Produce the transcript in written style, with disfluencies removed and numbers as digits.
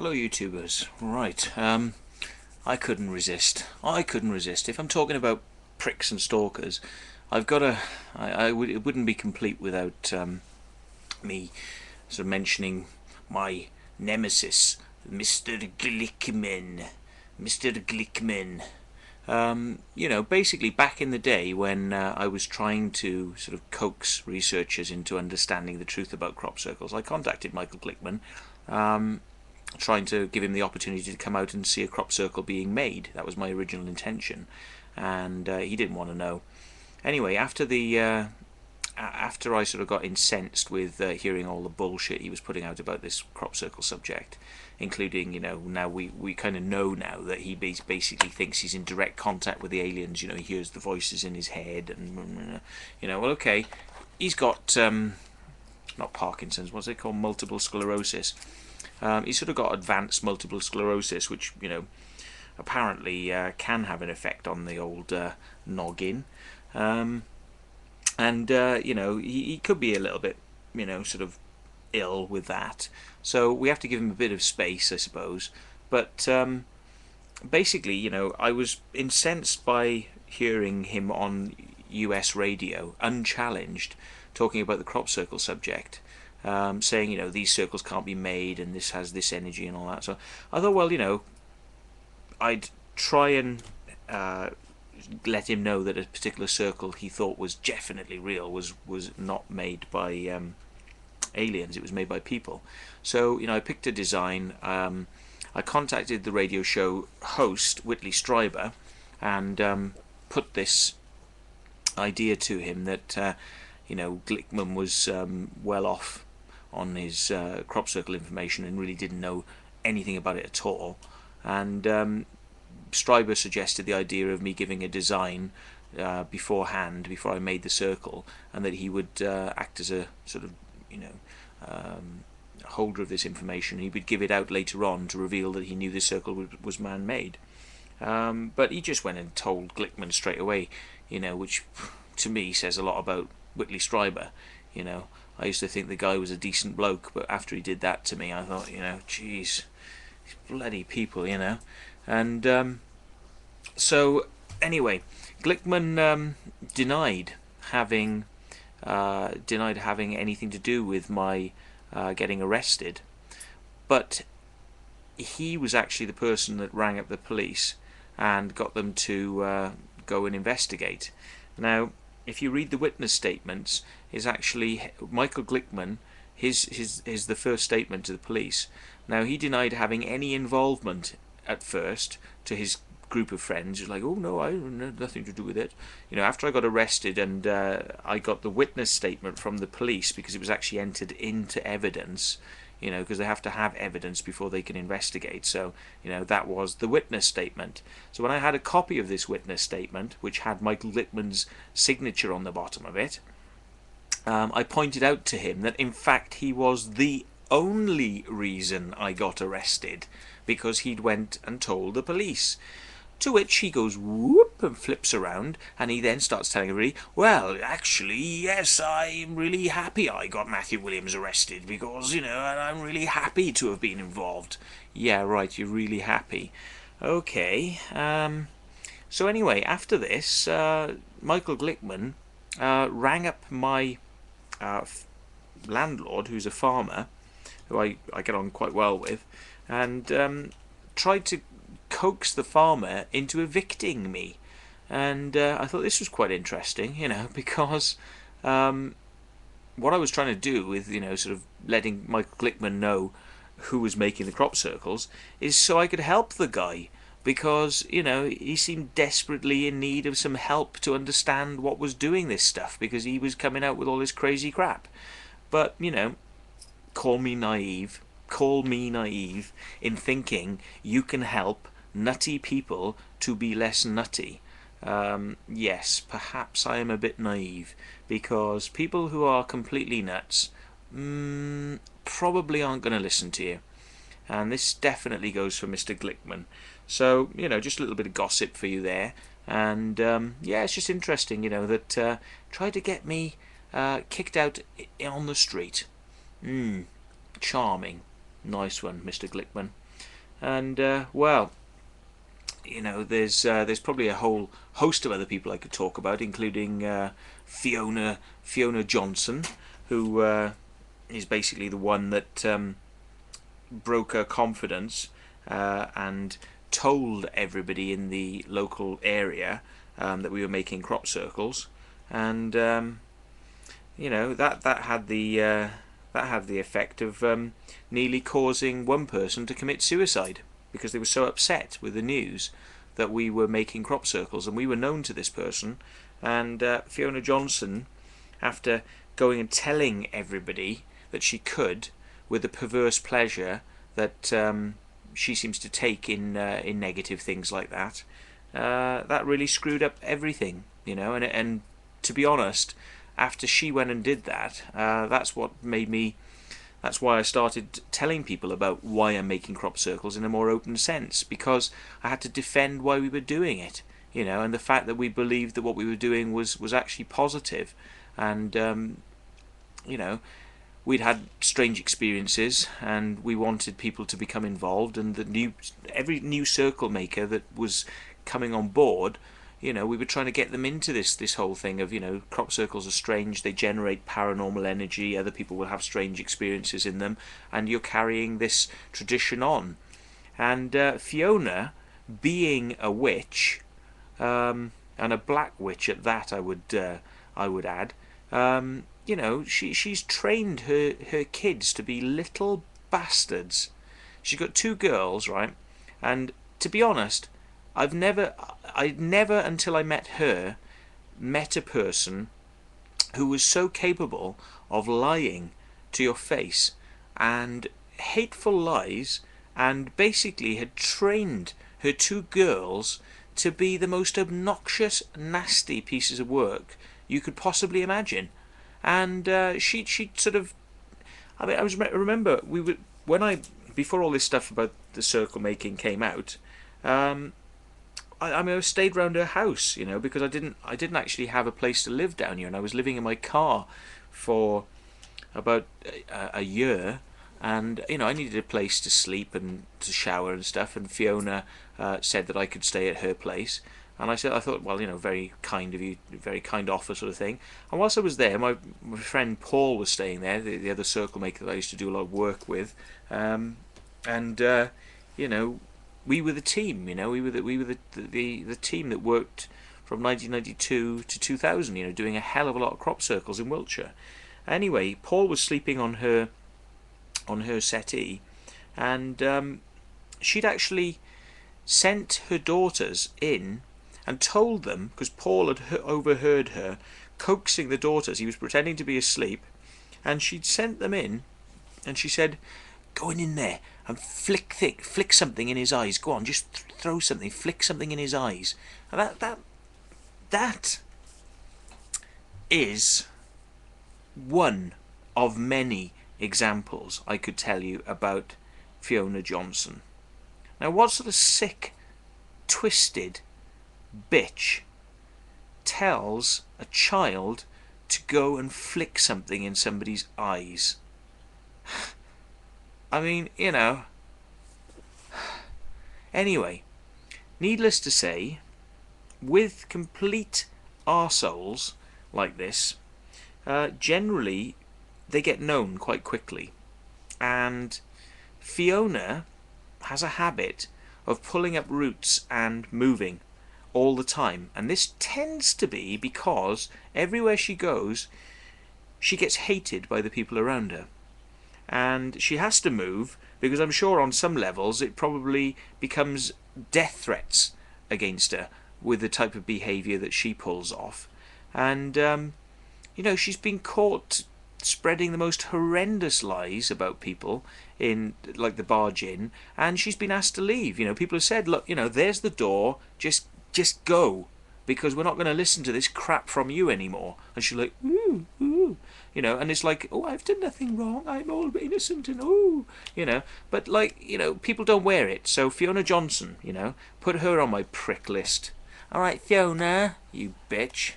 Hello YouTubers. Right, I couldn't resist. If I'm talking about pricks and stalkers, I've got to. It wouldn't be complete without me sort of mentioning my nemesis, Mr. Glickman. Mr. Glickman. Basically back in the day when I was trying to sort of coax researchers into understanding the truth about crop circles, I contacted Michael Glickman, trying to give him the opportunity to come out and see a crop circle being made. That was my original intention, and he didn't want to know. Anyway, after I sort of got incensed with hearing all the bullshit he was putting out about this crop circle subject, including, now we kind of know now that he basically thinks he's in direct contact with the aliens. He hears the voices in his head, and well, okay, he's got not Parkinson's, what's it called, multiple sclerosis. He's sort of got advanced multiple sclerosis, which apparently can have an effect on the old noggin. He could be a little bit, sort of ill with that. So we have to give him a bit of space, I suppose. But basically, I was incensed by hearing him on US radio, unchallenged, talking about the crop circle subject. Saying, these circles can't be made and this has this energy and all that. So I thought, well, I'd try and let him know that a particular circle he thought was definitely real was not made by aliens. It was made by people. So I picked a design. I contacted the radio show host Whitley Strieber and put this idea to him that Glickman was well off on his crop circle information and really didn't know anything about it at all. And Stryber suggested the idea of me giving a design beforehand, before I made the circle, and that he would act as a sort of, holder of this information. He would give it out later on to reveal that he knew this circle was man-made. But he just went and told Glickman straight away, which to me says a lot about Whitley Strieber. I used to think the guy was a decent bloke, but after he did that to me, I thought, geez, these bloody people, And so anyway, Glickman denied having anything to do with my getting arrested, but he was actually the person that rang up the police and got them to go and investigate. Now, if you read the witness statements, is actually Michael Glickman. His the first statement to the police. Now, he denied having any involvement at first to his group of friends. He was like, "Oh no, I had nothing to do with it." After I got arrested and I got the witness statement from the police, because it was actually entered into evidence. Because they have to have evidence before they can investigate. So, that was the witness statement. So when I had a copy of this witness statement, which had Michael Glickman's signature on the bottom of it, I pointed out to him that, in fact, he was the only reason I got arrested, because he'd went and told the police. To which he goes whoop and flips around, and he then starts telling everybody, well, actually, yes, I'm really happy I got Matthew Williams arrested, because, and I'm really happy to have been involved. Yeah, right, you're really happy. Okay, so anyway, after this, Michael Glickman rang up my landlord, who's a farmer, who I get on quite well with, and tried to coax the farmer into evicting me. And I thought this was quite interesting, because what I was trying to do with, sort of letting Michael Glickman know who was making the crop circles is so I could help the guy, because, he seemed desperately in need of some help to understand what was doing this stuff, because he was coming out with all this crazy crap. But, call me naive in thinking you can help nutty people to be less nutty. Yes, perhaps I am a bit naive, because people who are completely nuts probably aren't going to listen to you. And this definitely goes for Mr. Glickman. So, just a little bit of gossip for you there. And, it's just interesting, that tried to get me kicked out on the street. Charming. Nice one, Mr. Glickman. And well, there's probably a whole host of other people I could talk about, including Fiona Johnson, who is basically the one that broke her confidence and told everybody in the local area that we were making crop circles, and that had the effect of nearly causing one person to commit suicide, because they were so upset with the news that we were making crop circles, and we were known to this person. And Fiona Johnson, after going and telling everybody that she could, with the perverse pleasure that she seems to take in negative things like that, that really screwed up everything, and to be honest, after she went and did that, that's why I started telling people about why I'm making crop circles in a more open sense, because I had to defend why we were doing it, and the fact that we believed that what we were doing was actually positive. And we'd had strange experiences, and we wanted people to become involved, and every new circle maker that was coming on board, we were trying to get them into this whole thing of, crop circles are strange, they generate paranormal energy, other people will have strange experiences in them, and you're carrying this tradition on. And Fiona, being a witch, and a black witch at that, I would add, she's trained her kids to be little bastards. She's got two girls, right? And to be honest, I'd never until I met her, met a person who was so capable of lying to your face, and hateful lies, and basically had trained her two girls to be the most obnoxious, nasty pieces of work you could possibly imagine. And she sort of, I remember before all this stuff about the circle making came out, I stayed round her house, because I didn't actually have a place to live down here, and I was living in my car for about a year, and I needed a place to sleep and to shower and stuff, and Fiona said that I could stay at her place, and I thought, well, very kind of you, very kind offer, sort of thing. And whilst I was there, my friend Paul was staying there, the other circle maker that I used to do a lot of work with, and we were the team, we were the team that worked from 1992 to 2000, doing a hell of a lot of crop circles in Wiltshire. Anyway, Paul was sleeping on her settee, and she'd actually sent her daughters in and told them, because Paul had overheard her coaxing the daughters, he was pretending to be asleep, and she'd sent them in, and she said, "Go in there and flick something in his eyes. Go on, just throw something, flick something in his eyes." And that is one of many examples I could tell you about Fiona Johnson. Now, what sort of sick, twisted bitch tells a child to go and flick something in somebody's eyes? I mean, Anyway, needless to say, with complete arseholes like this, generally they get known quite quickly. And Fiona has a habit of pulling up roots and moving all the time. And this tends to be because everywhere she goes, she gets hated by the people around her. And she has to move because I'm sure on some levels it probably becomes death threats against her with the type of behaviour that she pulls off. And, she's been caught spreading the most horrendous lies about people in, like, the Barge Inn, and she's been asked to leave. People have said, look, there's the door, just go, because we're not going to listen to this crap from you anymore. And she's like, ooh, ooh, and it's like, oh, I've done nothing wrong, I'm all innocent, and ooh, but, people don't wear it. So Fiona Johnson, put her on my prick list. All right, Fiona, you bitch.